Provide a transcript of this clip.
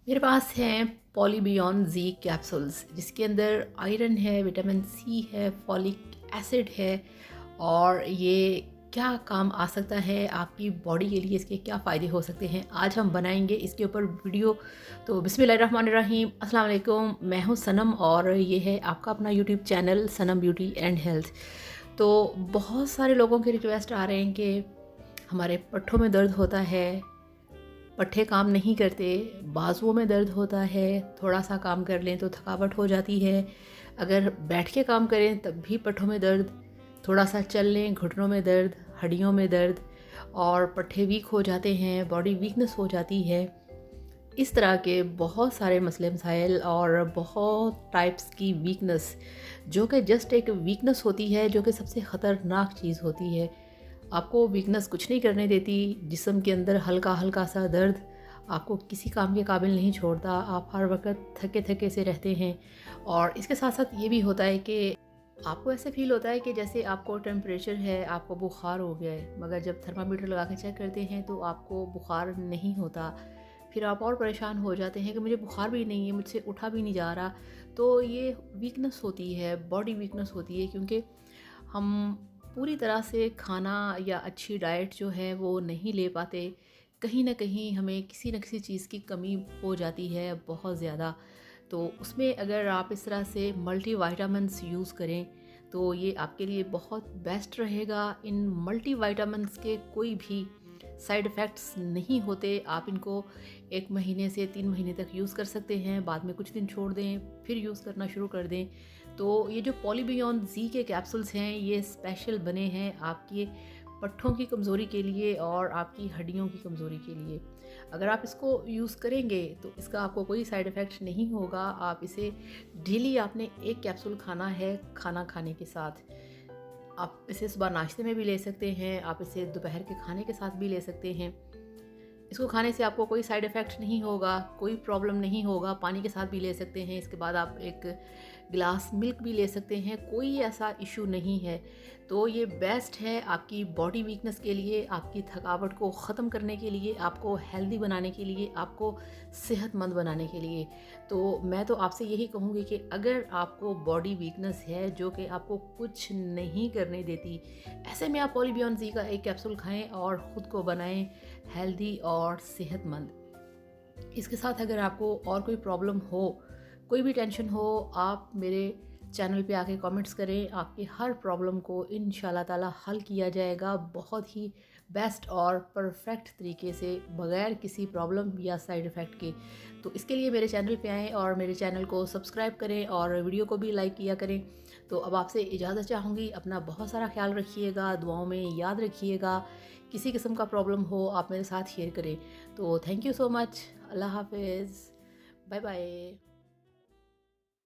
मेरे पास हैं पॉलीबियॉन जी कैप्सूल्स, जिसके अंदर आयरन है, विटामिन सी है, फॉलिक एसिड है। और ये क्या काम आ सकता है आपकी बॉडी के लिए, इसके क्या फ़ायदे हो सकते हैं, आज हम बनाएंगे इसके ऊपर वीडियो। तो बिस्मिल्लाहिर्रहमानिर्रहीम, अस्सलाम वालेकुम। मैं हूँ सनम और ये है आपका अपना YouTube channel Sanam beauty and health. तो बहुत सारे लोगों के रिक्वेस्ट आ रहे हैं कि हमारे पट्ठों में दर्द होता है, पट्ठे काम नहीं करते, बाजुओं में दर्द होता है, थोड़ा सा काम कर लें तो थकावट हो जाती है, अगर बैठ के काम करें तब भी पट्ठों में दर्द, थोड़ा सा चल लें घुटनों में दर्द, हड्डियों में दर्द और पट्ठे वीक हो जाते हैं, बॉडी वीकनेस हो जाती है। इस तरह के बहुत सारे मसले मसाइल और बहुत टाइप्स की वीकनेस, जो कि जस्ट एक वीकनेस होती है, जो कि सबसे ख़तरनाक चीज़ होती है। आपको वीकनेस कुछ नहीं करने देती, जिस्म के अंदर हल्का हल्का सा दर्द आपको किसी काम के काबिल नहीं छोड़ता, आप हर वक्त थके थके से रहते हैं। और इसके साथ साथ ये भी होता है कि आपको ऐसे फील होता है कि जैसे आपको टेम्परेचर है, आपको बुखार हो गया है, मगर जब थर्मामीटर लगा के चेक करते हैं तो आपको बुखार नहीं होता। फिर आप और परेशान हो जाते हैं कि मुझे बुखार भी नहीं है, मुझसे उठा भी नहीं जा रहा। तो ये वीकनेस होती है, बॉडी वीकनेस होती है, क्योंकि हम पूरी तरह से खाना या अच्छी डाइट जो है वो नहीं ले पाते। कहीं ना कहीं हमें किसी न किसी चीज़ की कमी हो जाती है बहुत ज़्यादा। तो उसमें अगर आप इस तरह से मल्टी वाइटामिन्स यूज़ करें तो ये आपके लिए बहुत बेस्ट रहेगा। इन मल्टी वाइटामिन्स के कोई भी साइड इफ़ेक्ट्स नहीं होते। आप इनको 1 महीने से 3 महीने तक यूज़ कर सकते हैं, बाद में कुछ दिन छोड़ दें, फिर यूज़ करना शुरू कर दें। तो ये जो पॉलीबियॉन जी के कैप्सूल्स हैं, ये स्पेशल बने हैं आपके पट्ठों की कमज़ोरी के लिए और आपकी हड्डियों की कमज़ोरी के लिए। अगर आप इसको यूज़ करेंगे तो इसका आपको कोई साइड इफ़ेक्ट नहीं होगा। आप इसे डेली आपने 1 कैप्सूल खाना है खाना खाने के साथ। आप इसे सुबह नाश्ते में भी ले सकते हैं, आप इसे दोपहर के खाने के साथ भी ले सकते हैं। इसको खाने से आपको कोई साइड इफ़ेक्ट नहीं होगा, कोई प्रॉब्लम नहीं होगा। पानी के साथ भी ले सकते हैं, इसके बाद आप एक गिलास मिल्क भी ले सकते हैं, कोई ऐसा इशू नहीं है। तो ये बेस्ट है आपकी बॉडी वीकनेस के लिए, आपकी थकावट को ख़त्म करने के लिए, आपको हेल्दी बनाने के लिए, आपको सेहतमंद बनाने के लिए। तो मैं तो आपसे यही कहूँगी कि अगर आपको बॉडी वीकनेस है जो कि आपको कुछ नहीं करने देती, ऐसे में आप पॉलीबियॉन जी का 1 कैप्सूल खाएँ और ख़ुद को बनाएँ हेल्दी और सेहतमंद। इसके साथ अगर आपको और कोई प्रॉब्लम हो, कोई भी टेंशन हो, आप मेरे चैनल पे आके कमेंट्स करें, आपकी हर प्रॉब्लम को इंशाल्लाह ताला हल किया जाएगा बहुत ही बेस्ट और परफेक्ट तरीके से, बगैर किसी प्रॉब्लम या साइड इफ़ेक्ट के। तो इसके लिए मेरे चैनल पे आएँ और मेरे चैनल को सब्सक्राइब करें और वीडियो को भी लाइक किया करें। तो अब आपसे इजाज़त चाहूँगी, अपना बहुत सारा ख्याल रखिएगा, दुआओं में याद रखिएगा। किसी किस्म का प्रॉब्लम हो आप मेरे साथ शेयर करें। तो थैंक यू सो मच। अल्लाह हाफ़िज़। Bye bye.